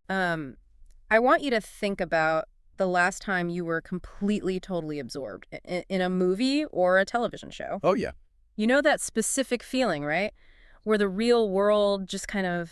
Um, I want you to think about the last time you were completely, totally absorbed in a movie or a television show. Oh, yeah. You know that specific feeling, right? Where the real world just kind of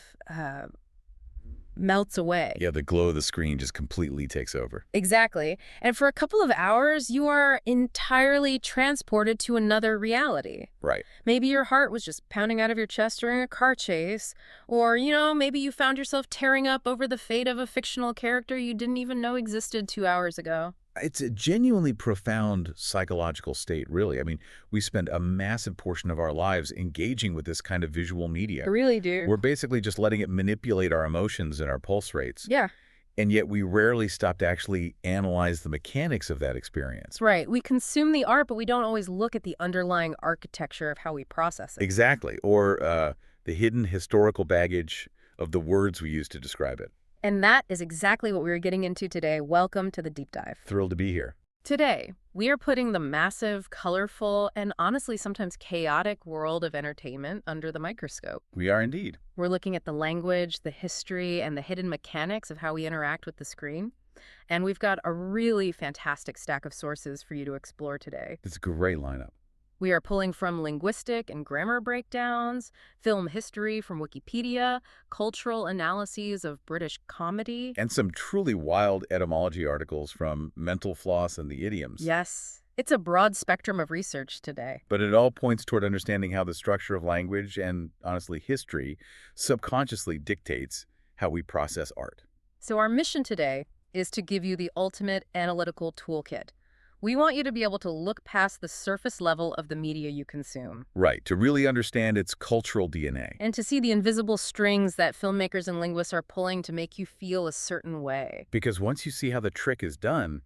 melts away. Yeah, the glow of the screen just completely takes over. Exactly. And for a couple of hours, you are entirely transported to another reality. Right. Maybe your heart was just pounding out of your chest during a car chase. Or, maybe you found yourself tearing up over the fate of a fictional character you didn't even know existed 2 hours ago. It's a genuinely profound psychological state, really. I mean, we spend a massive portion of our lives engaging with this kind of visual I media. really do. We're basically just letting it manipulate our emotions and our pulse rates. Yeah, And yet we rarely stop to actually analyze the mechanics of that experience. that's right. We consume the art, but we don't always look at the underlying architecture of how we process it. Exactly. Or the hidden historical baggage of the words we use to describe it. And that is exactly what we were getting into today. Welcome to the deep dive. Thrilled to be here. Today, we are putting the massive, colorful, and honestly sometimes chaotic world of entertainment under the microscope. We are indeed. We're looking at the language, the history, and the hidden mechanics of how we interact with the screen. And we've got a really fantastic stack of sources for you to explore today. It's a great lineup. We are pulling from linguistic and grammar breakdowns, film history from Wikipedia, cultural analyses of British comedy. And some truly wild etymology articles from Mental Floss and the Idioms. Yes, it's a broad spectrum of research today. But it all points toward understanding how the structure of language and, honestly, history subconsciously dictates how we process art. So our mission today is to give you the ultimate analytical toolkit. We want you to be able to look past the surface level of the media you consume. Right, to really understand its cultural DNA. And to see the invisible strings that filmmakers and linguists are pulling to make you feel a certain way. Because once you see how the trick is done,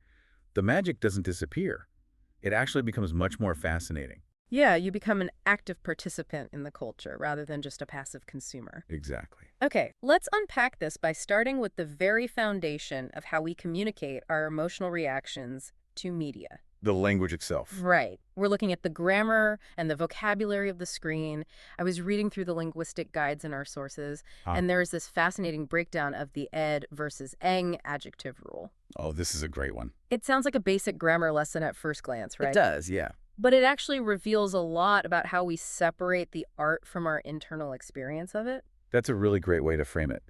the magic doesn't disappear. It actually becomes much more fascinating. Yeah, you become an active participant in the culture rather than just a passive consumer. Exactly. Okay, let's unpack this by starting with the very foundation of how we communicate our emotional reactions to media. The language itself. Right. We're looking at the grammar and the vocabulary of the screen. I was reading through the linguistic guides in our sources, and there's this fascinating breakdown of the ed versus eng adjective rule. Oh, this is a great one. It sounds like a basic grammar lesson at first glance, right? It does, yeah. But it actually reveals a lot about how we separate the art from our internal experience of it. That's a really great way to frame it.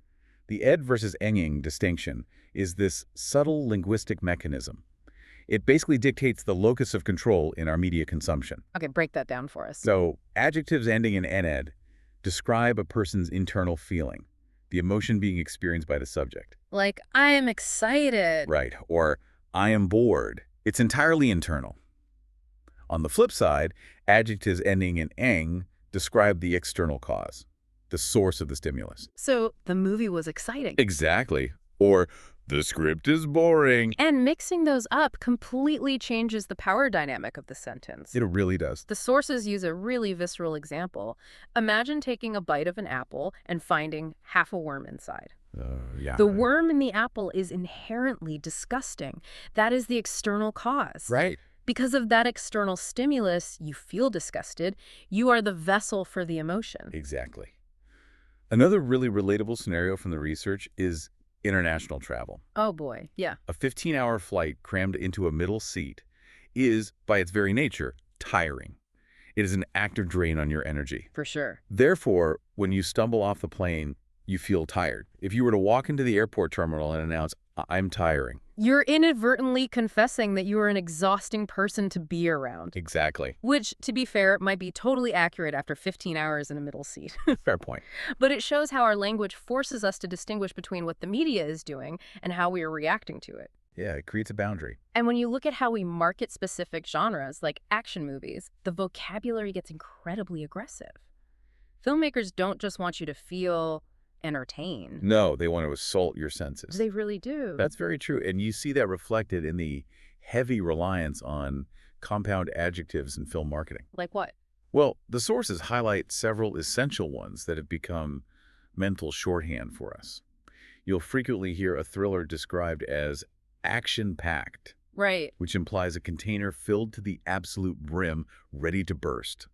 The ed versus enging distinction is this subtle linguistic mechanism. It basically dictates the locus of control in our media consumption. Okay, break that down for us. So, adjectives ending in -ed describe a person's internal feeling, the emotion being experienced by the subject. Like, I am excited. Right, or I am bored. It's entirely internal. On the flip side, adjectives ending in -eng describe the external cause, the source of the stimulus. So the movie was exciting. Exactly. Or the script is boring. And mixing those up completely changes the power dynamic of the sentence. It really does. The sources use a really visceral example. Imagine taking a bite of an apple and finding half a worm inside. Yeah. The worm in the apple is inherently disgusting. That is the external cause. Right. Because of that external stimulus, you feel disgusted. You are the vessel for the emotion. Exactly. Another really relatable scenario from the research is international travel. Oh boy, yeah. A 15-hour flight crammed into a middle seat is, by its very nature, tiring. It is an active drain on your energy. For sure. Therefore, when you stumble off the plane, you feel tired. If you were to walk into the airport terminal and announce, "I'm tiring." You're inadvertently confessing that you are an exhausting person to be around. Exactly. Which, to be fair, might be totally accurate after 15 hours in a middle seat. Fair point. But it shows how our language forces us to distinguish between what the media is doing and how we are reacting to it. Yeah, it creates a boundary. And when you look at how we market specific genres, like action movies, the vocabulary gets incredibly aggressive. Filmmakers don't just want you to feel entertained. No, they want to assault your senses. They really do. That's very true. And you see that reflected in the heavy reliance on compound adjectives in film marketing. Like what? Well, the sources highlight several essential ones that have become mental shorthand for us. You'll frequently hear a thriller described as action-packed, Right. which implies a container filled to the absolute brim, ready to burst.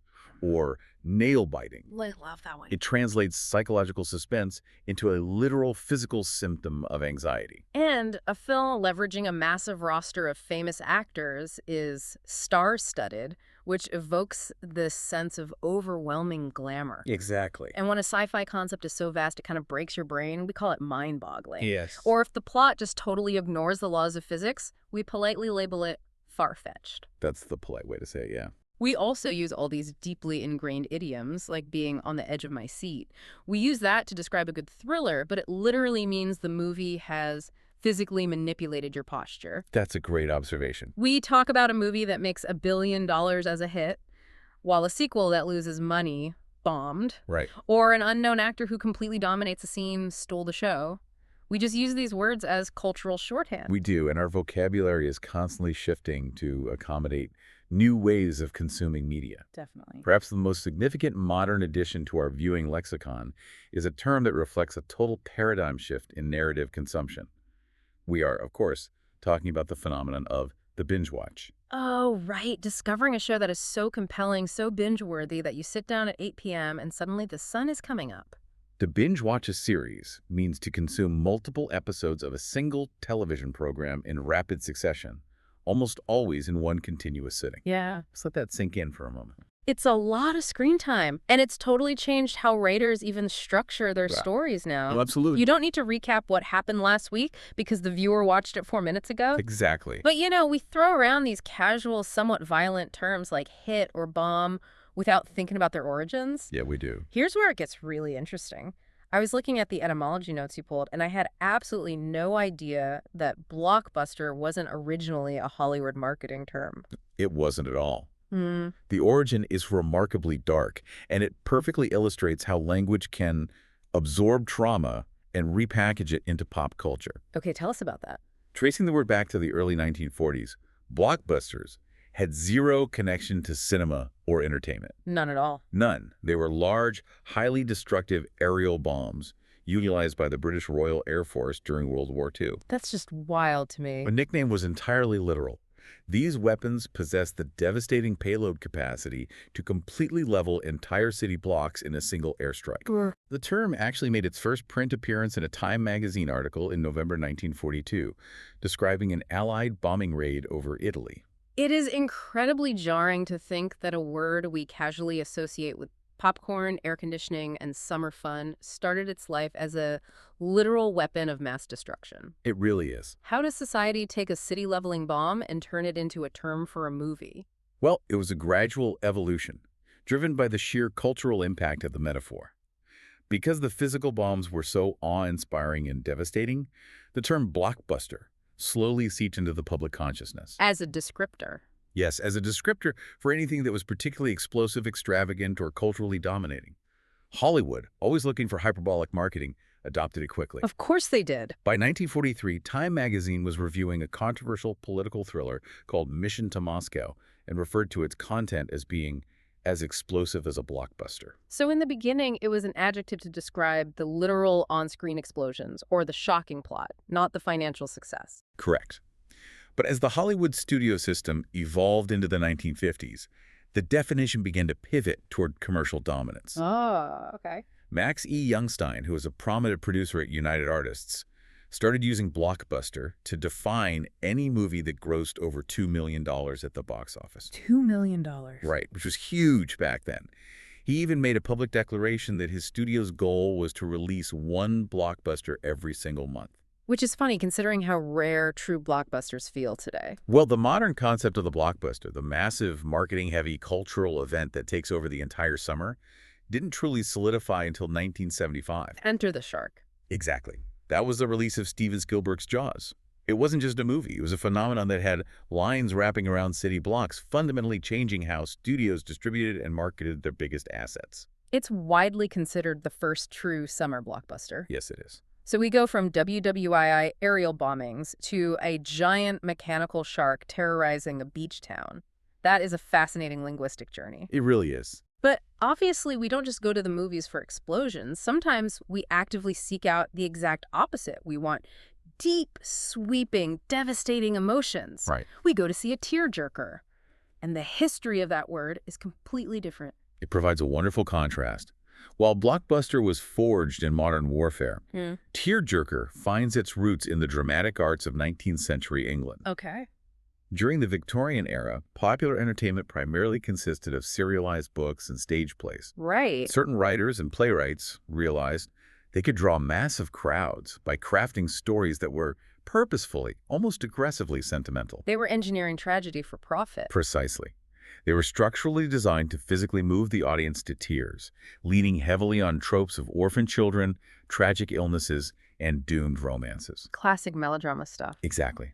or nail-biting. I love that one. It translates psychological suspense into a literal physical symptom of anxiety. And a film leveraging a massive roster of famous actors is star-studded, which evokes this sense of overwhelming glamour. Exactly. And when a sci-fi concept is so vast it kind of breaks your brain, we call it mind-boggling. Yes. Or if the plot just totally ignores the laws of physics, we politely label it far-fetched. That's the polite way to say it, yeah. We also use all these deeply ingrained idioms, like being on the edge of my seat. We use that to describe a good thriller, but it literally means the movie has physically manipulated your posture. That's a great observation. We talk about a movie that makes $1 billion as a hit, while a sequel that loses money bombed. Right. Or an unknown actor who completely dominates a scene stole the show. We just use these words as cultural shorthand. We do, and our vocabulary is constantly shifting to accommodate new ways of consuming media. Definitely. Perhaps the most significant modern addition to our viewing lexicon is a term that reflects a total paradigm shift in narrative consumption. We are, of course, talking about the phenomenon of the binge watch. Oh, right. Discovering a show that is so compelling, so binge-worthy that you sit down at 8 p.m. and suddenly the sun is coming up. To binge watch a series means to consume multiple episodes of a single television program in rapid succession, almost always in one continuous sitting. Yeah. Just let that sink in for a moment. It's a lot of screen time, and it's totally changed how writers even structure their stories now. Oh, absolutely. You don't need to recap what happened last week because the viewer watched it 4 minutes ago. Exactly. But, we throw around these casual, somewhat violent terms like hit or bomb without thinking about their origins. Yeah, we do. Here's where it gets really interesting. I was looking at the etymology notes you pulled, and I had absolutely no idea that blockbuster wasn't originally a Hollywood marketing term. It wasn't at all. The origin is remarkably dark, and it perfectly illustrates how language can absorb trauma and repackage it into pop culture. Okay, tell us about that. Tracing the word back to the early 1940s, blockbusters had zero connection to cinema or entertainment. None at all. None. They were large, highly destructive aerial bombs utilized by the British Royal Air Force during World War II. That's just wild to me. The nickname was entirely literal. These weapons possessed the devastating payload capacity to completely level entire city blocks in a single airstrike. The term actually made its first print appearance in a Time magazine article in November 1942, describing an Allied bombing raid over Italy. It is incredibly jarring to think that a word we casually associate with popcorn, air conditioning, and summer fun started its life as a literal weapon of mass destruction. It really is. How does society take a city-leveling bomb and turn it into a term for a movie? Well, it was a gradual evolution, driven by the sheer cultural impact of the metaphor. Because the physical bombs were so awe-inspiring and devastating, the term blockbuster slowly seeped into the public consciousness. As a descriptor. Yes, as a descriptor for anything that was particularly explosive, extravagant, or culturally dominating. Hollywood, always looking for hyperbolic marketing, adopted it quickly. Of course they did. By 1943, Time magazine was reviewing a controversial political thriller called Mission to Moscow and referred to its content as being as explosive as a blockbuster. So in the beginning, it was an adjective to describe the literal on-screen explosions or the shocking plot, not the financial success. Correct. But as the Hollywood studio system evolved into the 1950s, the definition began to pivot toward commercial dominance. Oh, okay. Max E. Youngstein, who was a prominent producer at United Artists, started using blockbuster to define any movie that grossed over $2 million at the box office. $2 million. Right, which was huge back then. He even made a public declaration that his studio's goal was to release one blockbuster every single month. Which is funny considering how rare true blockbusters feel today. Well, the modern concept of the blockbuster, the massive marketing-heavy cultural event that takes over the entire summer, didn't truly solidify until 1975. Enter the shark. Exactly. That was the release of Steven Spielberg's Jaws. It wasn't just a movie. It was a phenomenon that had lines wrapping around city blocks, fundamentally changing how studios distributed and marketed their biggest assets. It's widely considered the first true summer blockbuster. Yes, it is. So we go from WWII aerial bombings to a giant mechanical shark terrorizing a beach town. That is a fascinating linguistic journey. It really is. But obviously, we don't just go to the movies for explosions. Sometimes we actively seek out the exact opposite. We want deep, sweeping, devastating emotions. Right. We go to see a tearjerker. And the history of that word is completely different. It provides a wonderful contrast. While blockbuster was forged in modern warfare, tearjerker finds its roots in the dramatic arts of 19th century England. Okay. During the Victorian era, popular entertainment primarily consisted of serialized books and stage plays. Right. Certain writers and playwrights realized they could draw massive crowds by crafting stories that were purposefully, almost aggressively sentimental. They were engineering tragedy for profit. Precisely. They were structurally designed to physically move the audience to tears, leaning heavily on tropes of orphan children, tragic illnesses, and doomed romances. Classic melodrama stuff. Exactly.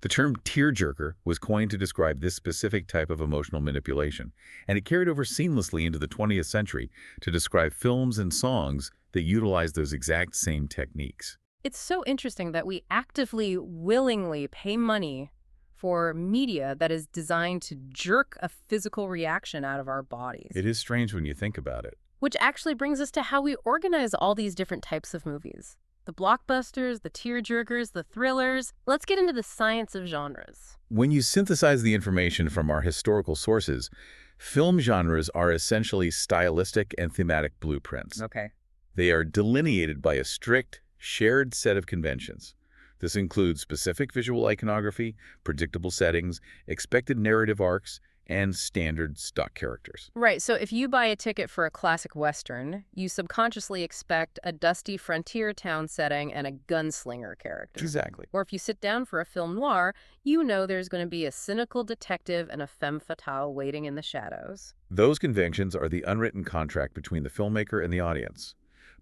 The term tearjerker was coined to describe this specific type of emotional manipulation, and it carried over seamlessly into the 20th century to describe films and songs that utilized those exact same techniques. It's so interesting that we actively, willingly pay money for media that is designed to jerk a physical reaction out of our bodies. It is strange when you think about it. Which actually brings us to how we organize all these different types of movies. The blockbusters, the tearjerkers, the thrillers. Let's get into the science of genres. When you synthesize the information from our historical sources, film genres are essentially stylistic and thematic blueprints. Okay. They are delineated by a strict, shared set of conventions. This includes specific visual iconography, predictable settings, expected narrative arcs, and standard stock characters. Right, so if you buy a ticket for a classic Western, you subconsciously expect a dusty frontier town setting and a gunslinger character. Exactly. Or if you sit down for a film noir, you know there's going to be a cynical detective and a femme fatale waiting in the shadows. Those conventions are the unwritten contract between the filmmaker and the audience.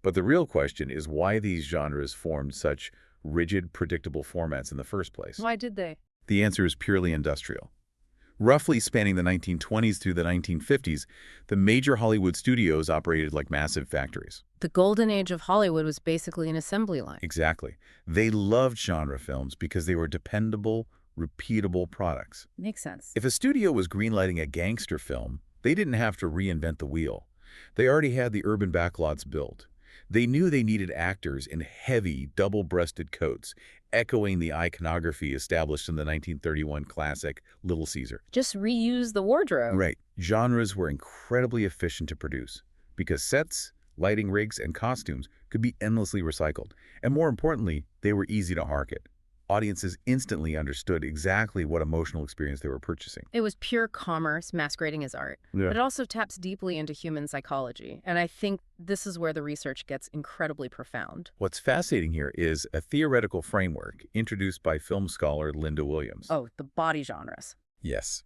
But the real question is why these genres formed such rigid, predictable formats in the first place. Why did they? The answer is purely industrial. Roughly spanning the 1920s through the 1950s, the major Hollywood studios operated like massive factories. The golden age of Hollywood was basically an assembly line. Exactly. They loved genre films because they were dependable, repeatable products. Makes sense. If a studio was greenlighting a gangster film, they didn't have to reinvent the wheel. They already had the urban backlots built. They knew they needed actors in heavy, double-breasted coats, echoing the iconography established in the 1931 classic Little Caesar. Just reuse the wardrobe. Right. Genres were incredibly efficient to produce because sets, lighting rigs, and costumes could be endlessly recycled. And more importantly, they were easy to market. Audiences instantly understood exactly what emotional experience they were purchasing. It was pure commerce masquerading as art. Yeah. But it also taps deeply into human psychology. And I think this is where the research gets incredibly profound. What's fascinating here is a theoretical framework introduced by film scholar Linda Williams. Oh, the body genres. Yes.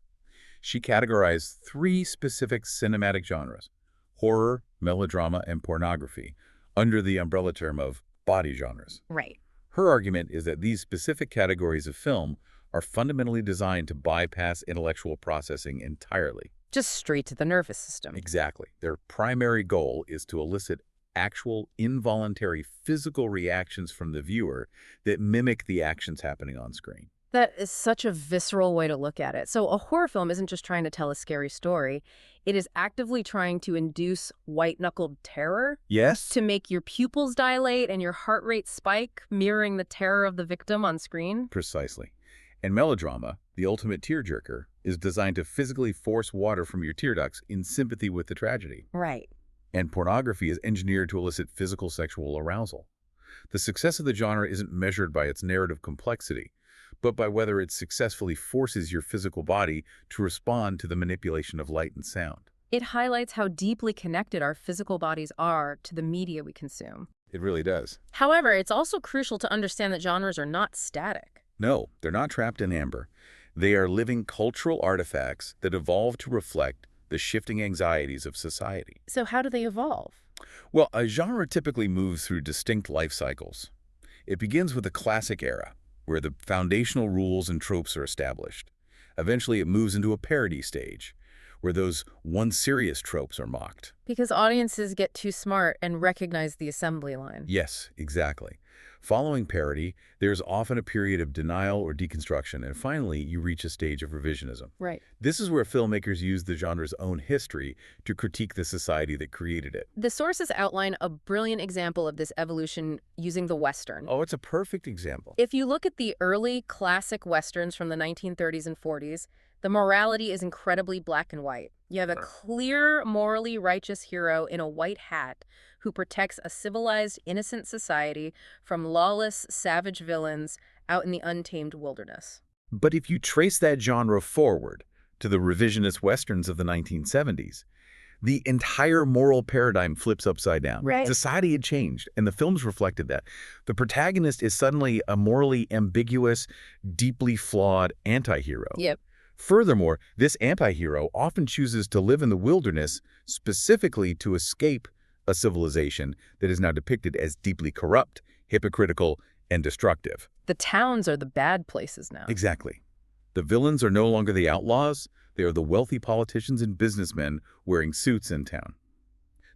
She categorized 3 specific cinematic genres, horror, melodrama, and pornography, under the umbrella term of body genres. Right. Her argument is that these specific categories of film are fundamentally designed to bypass intellectual processing entirely. Just straight to the nervous system. Exactly. Their primary goal is to elicit actual involuntary physical reactions from the viewer that mimic the actions happening on screen. That is such a visceral way to look at it. So a horror film isn't just trying to tell a scary story. It is actively trying to induce white-knuckled terror. Yes. To make your pupils dilate and your heart rate spike, mirroring the terror of the victim on screen. Precisely. And melodrama, the ultimate tearjerker, is designed to physically force water from your tear ducts in sympathy with the tragedy. Right. And pornography is engineered to elicit physical sexual arousal. The success of the genre isn't measured by its narrative complexity, but by whether it successfully forces your physical body to respond to the manipulation of light and sound. It highlights how deeply connected our physical bodies are to the media we consume. It really does. However, it's also crucial to understand that genres are not static. No, they're not trapped in amber. They are living cultural artifacts that evolve to reflect the shifting anxieties of society. So how do they evolve? Well, a genre typically moves through distinct life cycles. It begins with the classic era, where the foundational rules and tropes are established. Eventually, it moves into a parody stage, where those once serious tropes are mocked. Because audiences get too smart and recognize the assembly line. Yes, exactly. Following parody, there's often a period of denial or deconstruction, and finally, you reach a stage of revisionism. Right. This is where filmmakers use the genre's own history to critique the society that created it. The sources outline a brilliant example of this evolution using the Western. Oh, it's a perfect example. If you look at the early classic Westerns from the 1930s and 40s, the morality is incredibly black and white. You have a clear, morally righteous hero in a white hat who protects a civilized, innocent society from lawless, savage villains out in the untamed wilderness. But if you trace that genre forward to the revisionist westerns of the 1970s, the entire moral paradigm flips upside down. Right. Society had changed, and the films reflected that. The protagonist is suddenly a morally ambiguous, deeply flawed anti-hero. Yep. Furthermore, this anti-hero often chooses to live in the wilderness specifically to escape a civilization that is now depicted as deeply corrupt, hypocritical, and destructive. The towns are the bad places now. Exactly. The villains are no longer the outlaws. They are the wealthy politicians and businessmen wearing suits in town.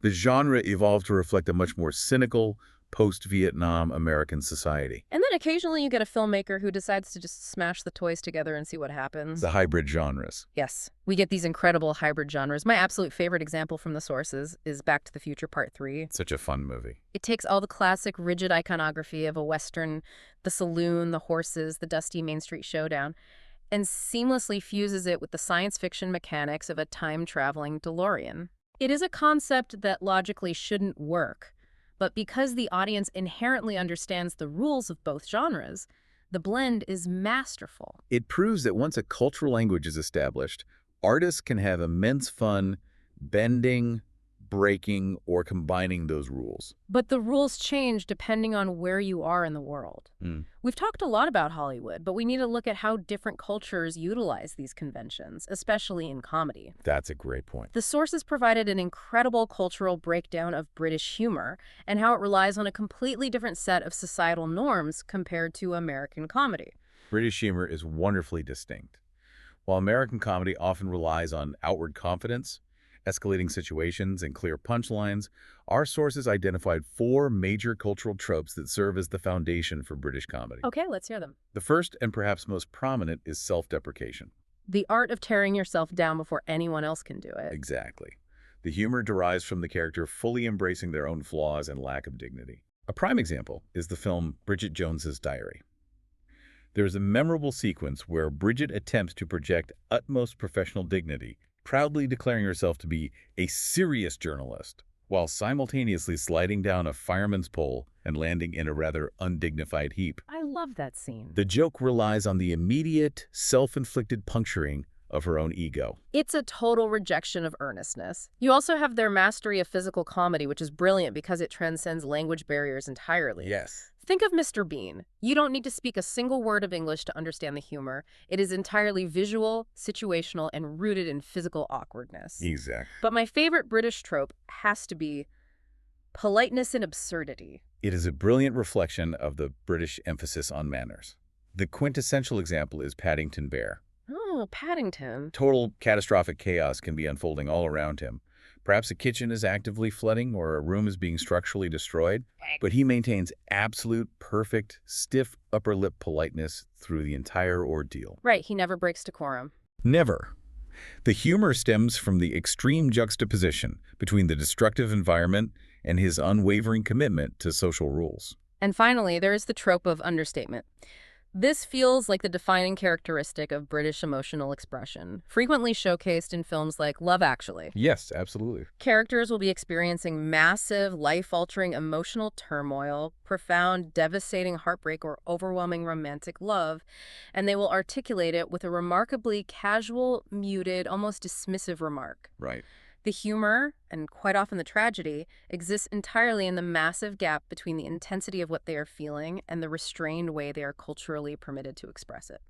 The genre evolved to reflect a much more cynical, post-Vietnam American society. And then occasionally you get a filmmaker who decides to just smash the toys together and see what happens. The hybrid genres. Yes, we get these incredible hybrid genres. My absolute favorite example from the sources is Back to the Future Part 3. Such a fun movie. It takes all the classic rigid iconography of a Western, the saloon, the horses, the dusty Main Street showdown, and seamlessly fuses it with the science fiction mechanics of a time-traveling DeLorean. It is a concept that logically shouldn't work, but because the audience inherently understands the rules of both genres, the blend is masterful. It proves that once a cultural language is established, artists can have immense fun bending, breaking, or combining those rules. But the rules change depending on where you are in the world. We've talked a lot about Hollywood, but we need to look at how different cultures utilize these conventions, especially in comedy. That's a great point. The sources provided an incredible cultural breakdown of British humor and how it relies on a completely different set of societal norms compared to American comedy. British humor is wonderfully distinct. While American comedy often relies on outward confidence, escalating situations, and clear punchlines, our sources identified 4 major cultural tropes that serve as the foundation for British comedy. Okay, let's hear them. The first and perhaps most prominent is self-deprecation. The art of tearing yourself down before anyone else can do it. Exactly. The humor derives from the character fully embracing their own flaws and lack of dignity. A prime example is the film Bridget Jones's Diary. There is a memorable sequence where Bridget attempts to project utmost professional dignity, proudly declaring herself to be a serious journalist, while simultaneously sliding down a fireman's pole and landing in a rather undignified heap. I love that scene. The joke relies on the immediate, self-inflicted puncturing of her own ego. It's a total rejection of earnestness. You also have their mastery of physical comedy, which is brilliant because it transcends language barriers entirely. Yes. Think of Mr. Bean. You don't need to speak a single word of English to understand the humor. It is entirely visual, situational, and rooted in physical awkwardness. Exactly. But my favorite British trope has to be politeness and absurdity. It is a brilliant reflection of the British emphasis on manners. The quintessential example is Paddington Bear. Oh, Paddington. Total catastrophic chaos can be unfolding all around him. Perhaps a kitchen is actively flooding or a room is being structurally destroyed, but he maintains absolute, perfect, stiff upper lip politeness through the entire ordeal. Right, he never breaks decorum. Never. The humor stems from the extreme juxtaposition between the destructive environment and his unwavering commitment to social rules. And finally, there is the trope of understatement. This feels like the defining characteristic of British emotional expression, frequently showcased in films like Love Actually. Yes, absolutely. Characters will be experiencing massive, life-altering emotional turmoil, profound, devastating heartbreak, or overwhelming romantic love, and they will articulate it with a remarkably casual, muted, almost dismissive remark. Right. The humor, and quite often the tragedy, exists entirely in the massive gap between the intensity of what they are feeling and the restrained way they are culturally permitted to express it.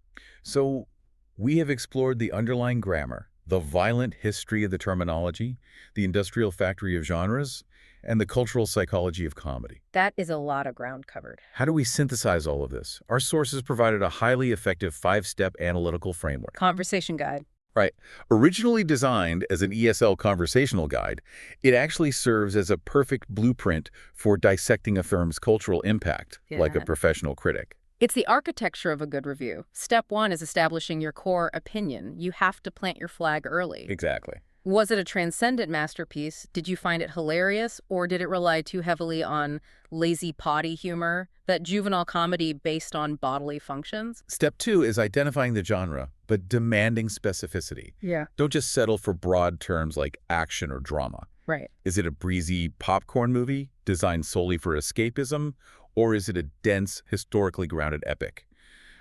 So, we have explored the underlying grammar, the violent history of the terminology, the industrial factory of genres, and the cultural psychology of comedy. That is a lot of ground covered. How do we synthesize all of this? Our sources provided a highly effective 5-step analytical framework. Conversation guide. Right. Originally designed as an ESL conversational guide, it actually serves as a perfect blueprint for dissecting a firm's cultural impact, like a professional critic. It's the architecture of a good review. Step 1 is establishing your core opinion. You have to plant your flag early. Exactly. Was it a transcendent masterpiece? Did you find it hilarious? Or did it rely too heavily on lazy potty humor, that juvenile comedy based on bodily functions? Step 2 is identifying the genre. but demanding specificity. Yeah. Don't just settle for broad terms like action or drama. Right. Is it a breezy popcorn movie designed solely for escapism, or is it a dense, historically grounded epic?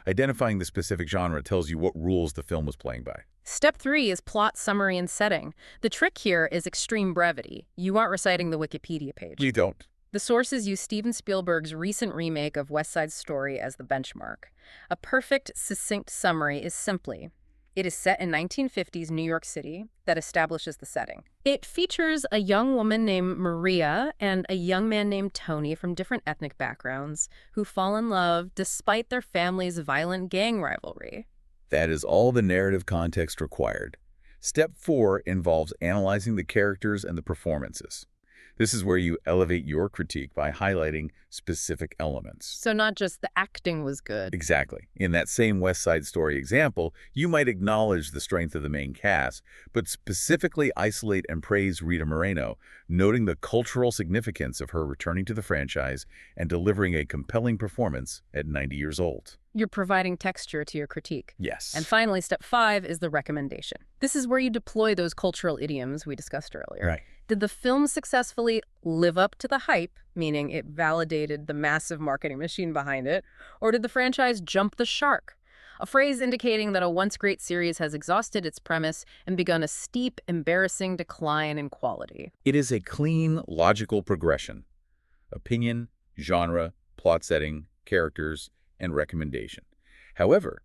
Identifying the specific genre tells you what rules the film was playing by. Step 3 is plot, summary, and setting. The trick here is extreme brevity. You aren't reciting the Wikipedia page. You don't. The sources use Steven Spielberg's recent remake of West Side Story as the benchmark. A perfect, succinct summary is simply, it is set in 1950s New York City that establishes the setting. It features a young woman named Maria and a young man named Tony from different ethnic backgrounds who fall in love despite their family's violent gang rivalry. That is all the narrative context required. Step 4 involves analyzing the characters and the performances. This is where you elevate your critique by highlighting specific elements. So not just the acting was good. Exactly. In that same West Side Story example, you might acknowledge the strength of the main cast, but specifically isolate and praise Rita Moreno, noting the cultural significance of her returning to the franchise and delivering a compelling performance at 90 years old. You're providing texture to your critique. Yes. And finally, step 5 is the recommendation. This is where you deploy those cultural idioms we discussed earlier. Right. Did the film successfully live up to the hype, meaning it validated the massive marketing machine behind it, or did the franchise jump the shark? A phrase indicating that a once great series has exhausted its premise and begun a steep, embarrassing decline in quality. It is a clean, logical progression. Opinion, genre, plot setting, characters, and recommendation. However,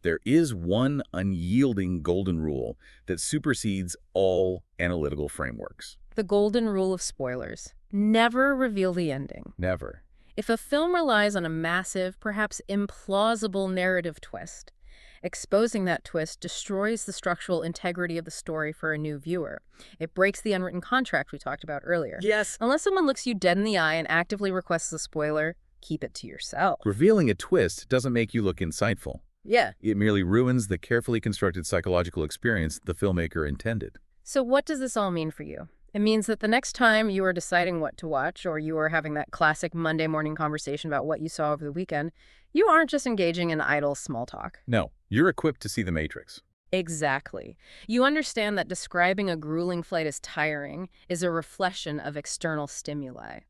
there is one unyielding golden rule that supersedes all analytical frameworks. The golden rule of spoilers. Never reveal the ending. Never. If a film relies on a massive, perhaps implausible narrative twist, exposing that twist destroys the structural integrity of the story for a new viewer. It breaks the unwritten contract we talked about earlier. Yes. Unless someone looks you dead in the eye and actively requests a spoiler, keep it to yourself. Revealing a twist doesn't make you look insightful. Yeah. It merely ruins the carefully constructed psychological experience the filmmaker intended. So what does this all mean for you? It means that the next time you are deciding what to watch, or you are having that classic Monday morning conversation about what you saw over the weekend, you aren't just engaging in idle small talk. No, you're equipped to see the Matrix. Exactly. You understand that describing a grueling flight as tiring is a reflection of external stimuli.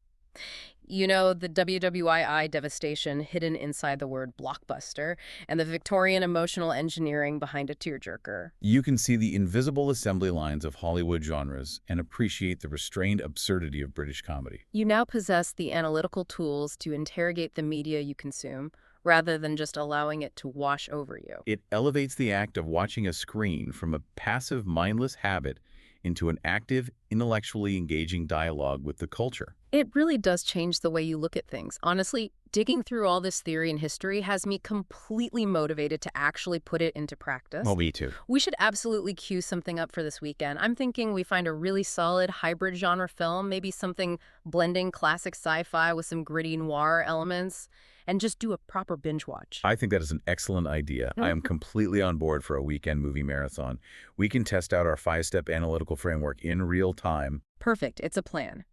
You know, the WWII devastation hidden inside the word blockbuster and the Victorian emotional engineering behind a tearjerker. You can see the invisible assembly lines of Hollywood genres and appreciate the restrained absurdity of British comedy. You now possess the analytical tools to interrogate the media you consume, rather than just allowing it to wash over you. It elevates the act of watching a screen from a passive, mindless habit into an active, intellectually engaging dialogue with the culture. It really does change the way you look at things. Honestly, digging through all this theory and history has me completely motivated to actually put it into practice. Well, me too. We should absolutely cue something up for this weekend. I'm thinking we find a really solid hybrid genre film, maybe something blending classic sci-fi with some gritty noir elements, and just do a proper binge watch. I think that is an excellent idea. I am completely on board for a weekend movie marathon. We can test out our 5-step analytical framework in real time. Perfect. It's a plan.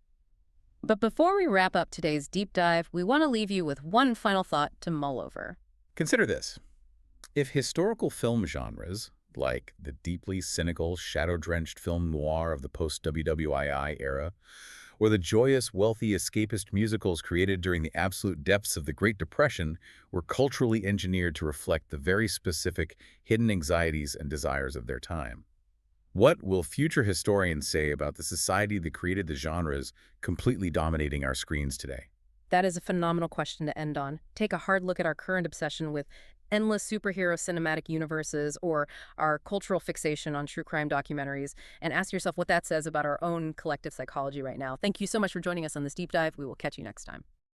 But before we wrap up today's deep dive, we want to leave you with one final thought to mull over. Consider this. If historical film genres, like the deeply cynical, shadow-drenched film noir of the post-WWII era, or the joyous, wealthy, escapist musicals created during the absolute depths of the Great Depression, were culturally engineered to reflect the very specific, hidden anxieties and desires of their time. What will future historians say about the society that created the genres completely dominating our screens today? That is a phenomenal question to end on. Take a hard look at our current obsession with endless superhero cinematic universes or our cultural fixation on true crime documentaries, and ask yourself what that says about our own collective psychology right now. Thank you so much for joining us on this deep dive. We will catch you next time.